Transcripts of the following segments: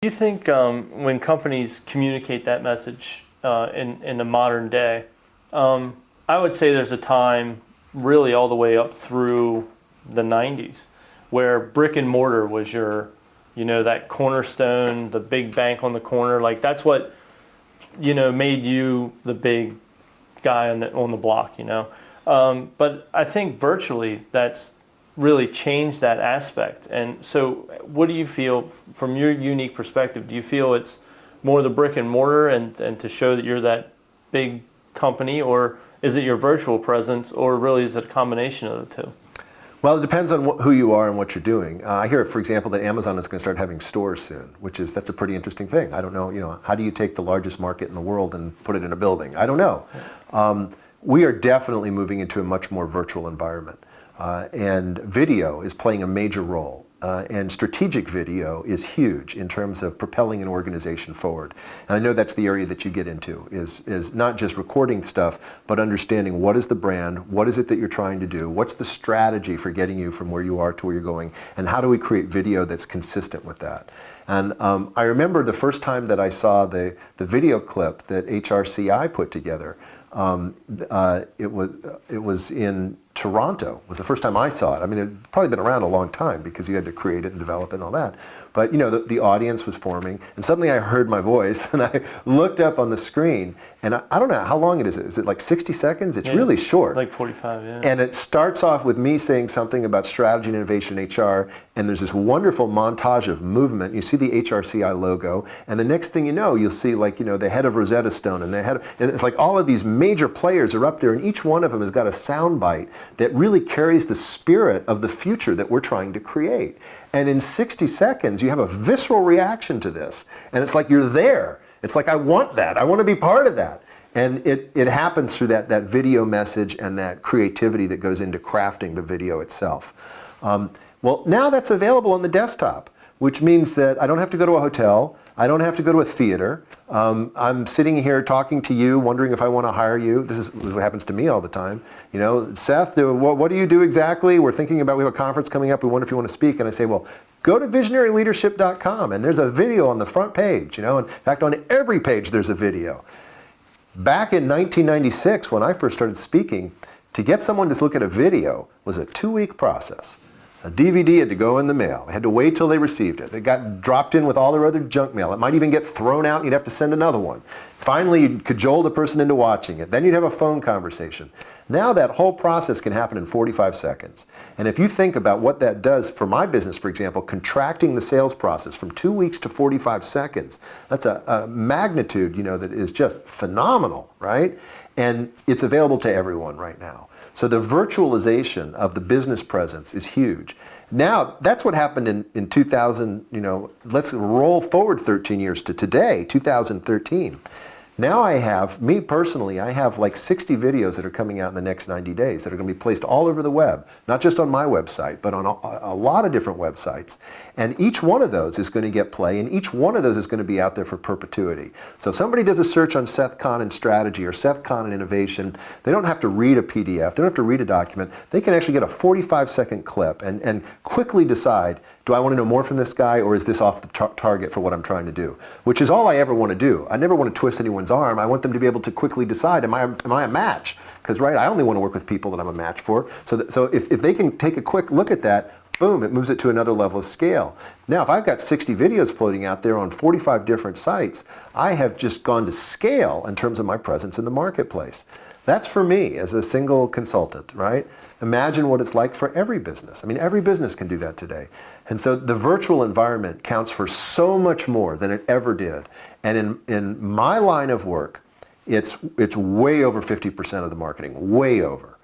Do you think when companies communicate that message in the modern day, I would say there's a time really all the way up through the 90s where brick and mortar was your, that cornerstone, the big bank on the corner. Like that's what, made you the big guy on the block, But I think virtually that's really changed that aspect. And so what do you feel from your unique perspective? Do you feel it's more the brick and mortar and to show that you're that big company, or is it your virtual presence, or really is it a combination of the two? Well, it depends on who you are and what you're doing. I hear, for example, that Amazon is going to start having stores soon, that's a pretty interesting thing. I don't know, how do you take the largest market in the world and put it in a building? I don't know. We are definitely moving into a much more virtual environment. And video is playing a major role. And strategic video is huge in terms of propelling an organization forward. And I know that's the area that you get into, is not just recording stuff, but understanding what is the brand, what is it that you're trying to do, what's the strategy for getting you from where you are to where you're going, and how do we create video that's consistent with that. And I remember the first time that I saw the video clip that HRCI put together. It was in Toronto. Was the first time I saw it. I mean, it'd probably been around a long time because you had to create it and develop it and all that. But the audience was forming, and suddenly I heard my voice, and I looked up on the screen, and I don't know how long it is. Is it like 60 seconds? It's really short. Like 45, yeah. And it starts off with me saying something about strategy and innovation in HR, and there's this wonderful montage of movement. You see the HRCI logo, and the next thing you know, you'll see the head of Rosetta Stone, and and it's like all of these major players are up there, and each one of them has got a sound bite that really carries the spirit of the future that we're trying to create. And in 60 seconds, you have a visceral reaction to this. And it's like you're there. It's like, I want that. I want to be part of that. And it happens through that video message and that creativity that goes into crafting the video itself. Well, now that's available on the desktop, which means that I don't have to go to a hotel. I don't have to go to a theater. I'm sitting here talking to you, wondering if I want to hire you. This is what happens to me all the time. Seth, what do you do exactly? We're thinking about, we have a conference coming up. We wonder if you want to speak. And I say, well, go to visionaryleadership.com, and there's a video on the front page. In fact, on every page there's a video. Back in 1996, when I first started speaking, to get someone to look at a video was a 2-week process. A DVD had to go in the mail. They had to wait till they received it. It got dropped in with all their other junk mail. It might even get thrown out and you'd have to send another one. Finally, you'd cajole the person into watching it. Then you'd have a phone conversation. Now that whole process can happen in 45 seconds. And if you think about what that does for my business, for example, contracting the sales process from 2 weeks to 45 seconds, that's a magnitude, that is just phenomenal, right? And it's available to everyone right now. So the virtualization of the business presence is huge. Now, that's what happened in 2000, let's roll forward 13 years to today, 2013. Now me personally, I have like 60 videos that are coming out in the next 90 days that are going to be placed all over the web, not just on my website, but on a lot of different websites. And each one of those is going to get play, and each one of those is going to be out there for perpetuity. So if somebody does a search on Seth Kahan and strategy or Seth Kahan and innovation, they don't have to read a PDF, they don't have to read a document. They can actually get a 45-second clip and quickly decide, do I want to know more from this guy, or is this off the target for what I'm trying to do? Which is all I ever want to do. I never want to twist anyone's arm. I want them to be able to quickly decide, am I a match? Because I only want to work with people that I'm a match for. So if they can take a quick look at that, boom, it moves it to another level of scale. Now, if I've got 60 videos floating out there on 45 different sites, I have just gone to scale in terms of my presence in the marketplace. That's for me as a single consultant, right? Imagine what it's like for every business. I mean, every business can do that today. And so the virtual environment counts for so much more than it ever did. And in my line of work, it's way over 50% of the marketing, way over.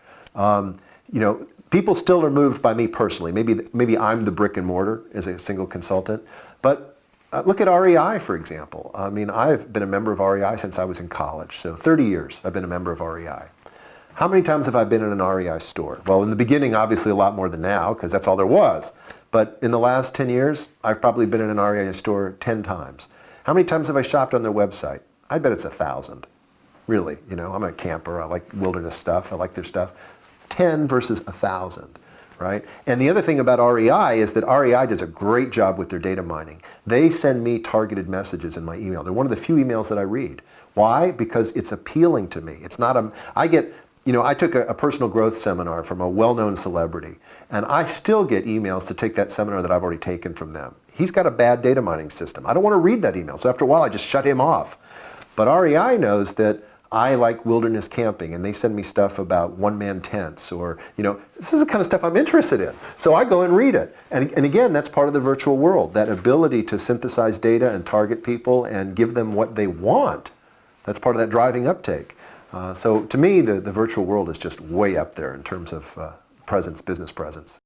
People still are moved by me personally. Maybe I'm the brick and mortar as a single consultant, but look at REI, for example. I mean, I've been a member of REI since I was in college, so 30 years I've been a member of REI. How many times have I been in an REI store? Well, in the beginning, obviously a lot more than now, because that's all there was. But in the last 10 years, I've probably been in an REI store 10 times. How many times have I shopped on their website? I bet it's 1,000. Really, I'm a camper, I like wilderness stuff, I like their stuff. 10 versus 1,000. right? And the other thing about REI is that REI does a great job with their data mining. They send me targeted messages in my email. They're one of the few emails that I read. Why? Because it's appealing to me. It's not I get, I took a personal growth seminar from a well-known celebrity, and I still get emails to take that seminar that I've already taken from them. He's got a bad data mining system. I don't want to read that email, so after a while I just shut him off. But REI knows that I like wilderness camping, and they send me stuff about one-man tents, or, this is the kind of stuff I'm interested in. So I go and read it. And again, that's part of the virtual world, that ability to synthesize data and target people and give them what they want. That's part of that driving uptake. So to me, the virtual world is just way up there in terms of presence, business presence.